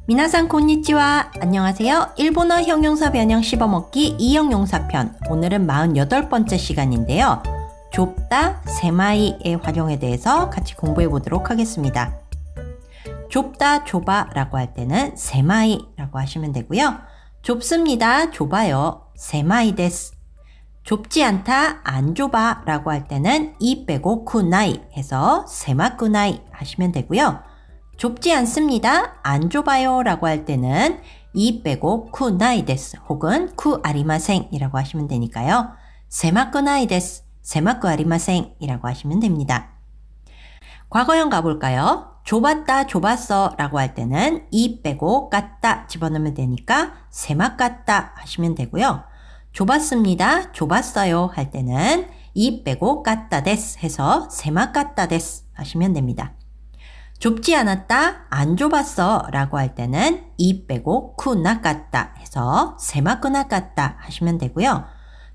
미나상 곤니치와 안녕하세요. 일본어 형용사 변형 씹어먹기 2형용사편 오늘은 48번째 시간인데요. 좁다, 세마이의 활용에 대해서 같이 공부해 보도록 하겠습니다. 좁다, 좁아 라고 할 때는 세마이 라고 하시면 되고요. 좁습니다, 좁아요, 세마이 데스. 좁지 않다, 안 좁아 라고 할 때는 이 빼고 쿠나이 해서 세마쿠나이 하시면 되고요. 좁지 않습니다, 안 좁아요 라고 할 때는 이 빼고 쿠나이 데스 혹은 쿠 아리마생 이라고 하시면 되니까요. 세마쿠나이 데스, 세마쿠 아리마생 이라고 하시면 됩니다. 과거형 가볼까요? 좁았다, 좁았어 라고 할 때는 이 빼고 깠다 집어넣으면 되니까 세마깠다 하시면 되고요. 좁았습니다, 좁았어요 할 때는 이 빼고 깠다 데스 해서 세마깠다 데스 하시면 됩니다. 좁지 않았다, 안 좁았어 라고 할 때는 이 빼고 쿠나깠다 해서 세마쿠나깠다 하시면 되고요.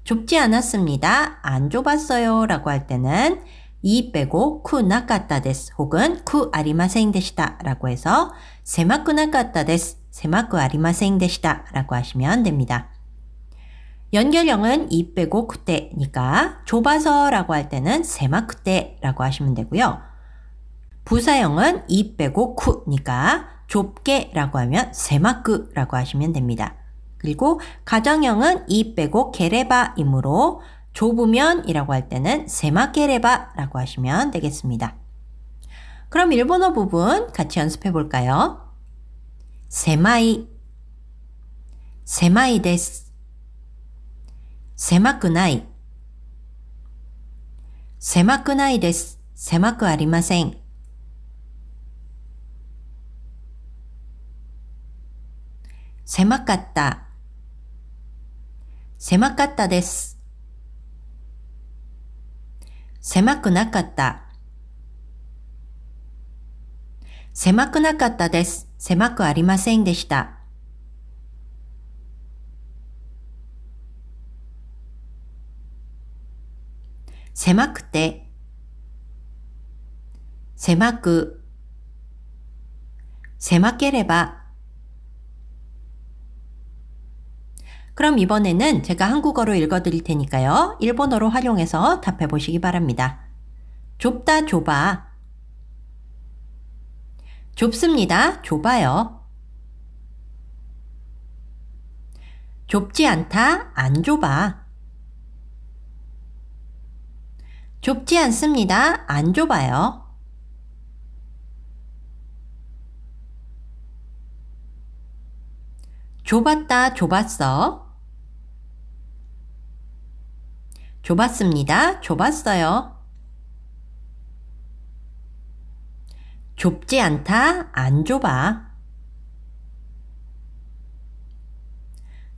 좁지 않았습니다, 안 좁았어요 라고 할 때는 이 빼고 쿠나깠다 데스 혹은 쿠 아리마생 데시다 라고 해서 세마쿠나깠다 데스, 세마쿠 아리마생 데시다 라고 하시면 됩니다. 연결형은 이 빼고 쿠테니까 좁아서 라고 할 때는 세마쿠테 라고 하시면 되고요. 부사형은 이 빼고 쿠니까 좁게 라고 하면 세마쿠 라고 하시면 됩니다. 그리고 가정형은 이 빼고 게레바이므로 좁으면 이라고 할 때는 세마게레바 라고 하시면 되겠습니다. 그럼 일본어 부분 같이 연습해 볼까요? 세마이, 세마이 데스, 세마쿠나이, 세마쿠나이 데스, 세마쿠 아리마생, 세마깠다, 세마깠다 데스, 세마쿠나깠다, 세마쿠나깠다 데스, 세마쿠 아리마생 데시다. 세마쿠테, 세마쿠, 세마케레바. 그럼 이번에는 제가 한국어로 읽어드릴 테니까요. 일본어로 활용해서 답해 보시기 바랍니다. 좁다, 좁아. 좁습니다, 좁아요. 좁지 않다, 안 좁아. 좁지 않습니다, 안 좁아요. 좁았다, 좁았어. 좁았습니다, 좁았어요. 좁지 않다, 안 좁아.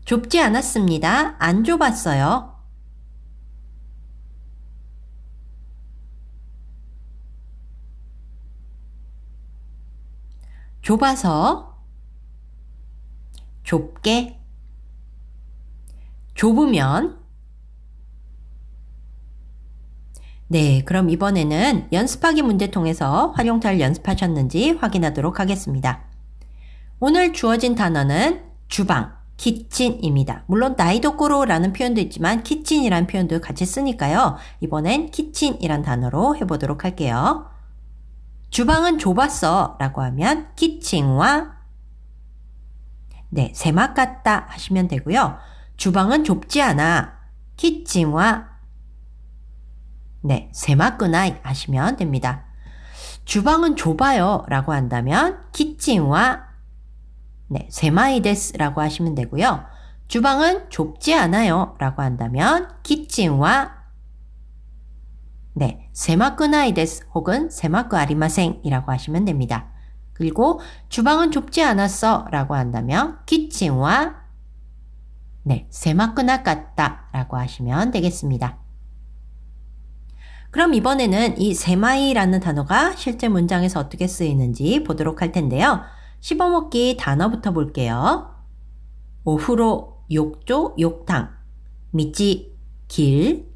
좁지 않았습니다, 안 좁았어요. 좁아서, 좁게, 좁으면. 네, 그럼 이번에는 연습하기 문제 통해서 활용 잘 연습하셨는지 확인하도록 하겠습니다. 오늘 주어진 단어는 주방, 키친입니다. 물론 나이도코로라는 표현도 있지만 키친이라는 표현도 같이 쓰니까요. 이번엔 키친이란 단어로 해보도록 할게요. 주방은 좁았어 라고 하면 키친와 세마깠다 하시면 되고요. 주방은 좁지 않아, 키친와 세마쿠나이 하시면 됩니다. 주방은 좁아요 라고 한다면 키친와 세마이 데스 라고 하시면 되고요. 주방은 좁지 않아요 라고 한다면 키친와 세마쿠나이 데스 혹은 세마쿠 아리마생 이라고 하시면 됩니다. 그리고 주방은 좁지 않았어 라고 한다면 키친와 세마쿠나깠다 라고 하시면 되겠습니다. 그럼 이번에는 이 세마이라는 단어가 실제 문장에서 어떻게 쓰이는지 보도록 할 텐데요. 씹어먹기 단어부터 볼게요. 오후로, 욕조, 욕탕, 미지, 길,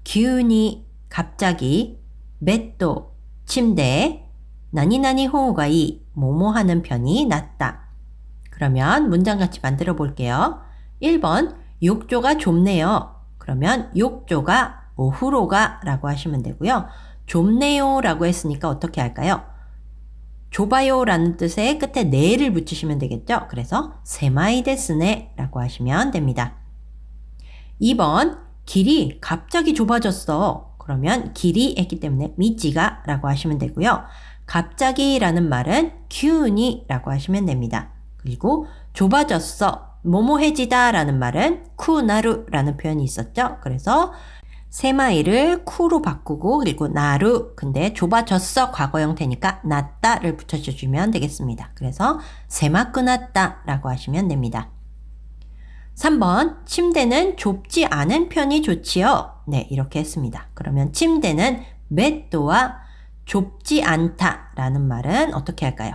기운이, 갑자기, 베ッド, 침대, 나니나니 호우가 이, 뭐뭐 하는 편이 낫다. 그러면 문장 같이 만들어 볼게요. 1번, 욕조가 좁네요. 그러면 욕조가 오후로가 라고 하시면 되고요. 좁네요 라고 했으니까 어떻게 할까요? 좁아요 라는 뜻에 끝에 네를 붙이시면 되겠죠. 그래서 세마이 데스네 라고 하시면 됩니다. 2번, 길이 갑자기 좁아졌어. 그러면 길이 했기 때문에 미지가 라고 하시면 되고요. 갑자기 라는 말은 큐니 라고 하시면 됩니다. 그리고 좁아졌어, 뭐뭐해지다 라는 말은 쿠나루 라는 표현이 있었죠. 그래서 세마이를 쿠로 바꾸고 그리고 나루, 근데 좁아졌어 과거 형태니까 났다를 붙여주시면 되겠습니다. 그래서 세마끄났다 라고 하시면 됩니다. 3번, 침대는 좁지 않은 편이 좋지요. 네, 이렇게 했습니다. 그러면 침대는 베ッド와 좁지 않다 라는 말은 어떻게 할까요?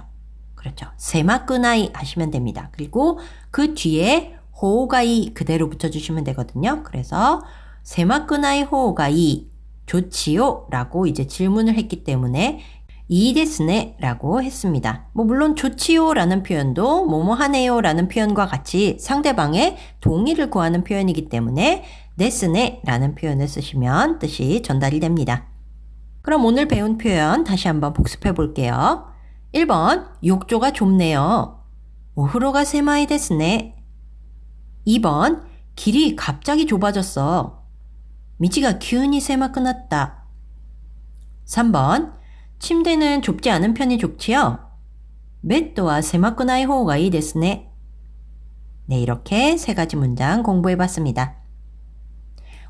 그렇죠. 세마끄나이 하시면 됩니다. 그리고 그 뒤에 호가이 그대로 붙여주시면 되거든요. 그래서 세마끄나이 호가이 좋지요 라고 이제 질문을 했기 때문에 이데스네 라고 했습니다. 물론 좋지요 라는 표현도 뭐뭐 하네요 라는 표현과 같이 상대방의 동의를 구하는 표현이기 때문에 데스네 라는 표현을 쓰시면 뜻이 전달이 됩니다. 그럼 오늘 배운 표현 다시 한번 복습해 볼게요. 1번, 욕조가 좁네요. 오후로가 세마이 데스네. 2번, 길이 갑자기 좁아졌어. 미치가急に 狭くなった. 3번, 침대는 좁지 않은 편이 좋지요. 베ッド와 狭くない方がいいですね. 네, 이렇게 세 가지 문장 공부해 봤습니다.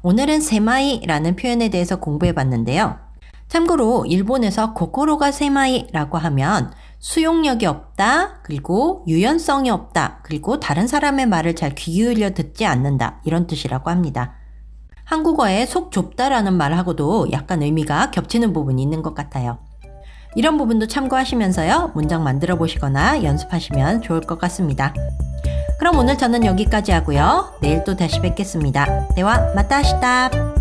오늘은 세마이라는 표현에 대해서 공부해 봤는데요. 참고로 일본에서 코코로가 세마이라고 하면 수용력이 없다, 그리고 유연성이 없다, 그리고 다른 사람의 말을 잘 귀 기울여 듣지 않는다 이런 뜻이라고 합니다. 한국어에 속 좁다라는 말하고도 약간 의미가 겹치는 부분이 있는 것 같아요. 이런 부분도 참고하시면서요, 문장 만들어 보시거나 연습하시면 좋을 것 같습니다. 그럼 오늘 저는 여기까지 하고요. 내일 또 다시 뵙겠습니다. 대화 마타 아시다.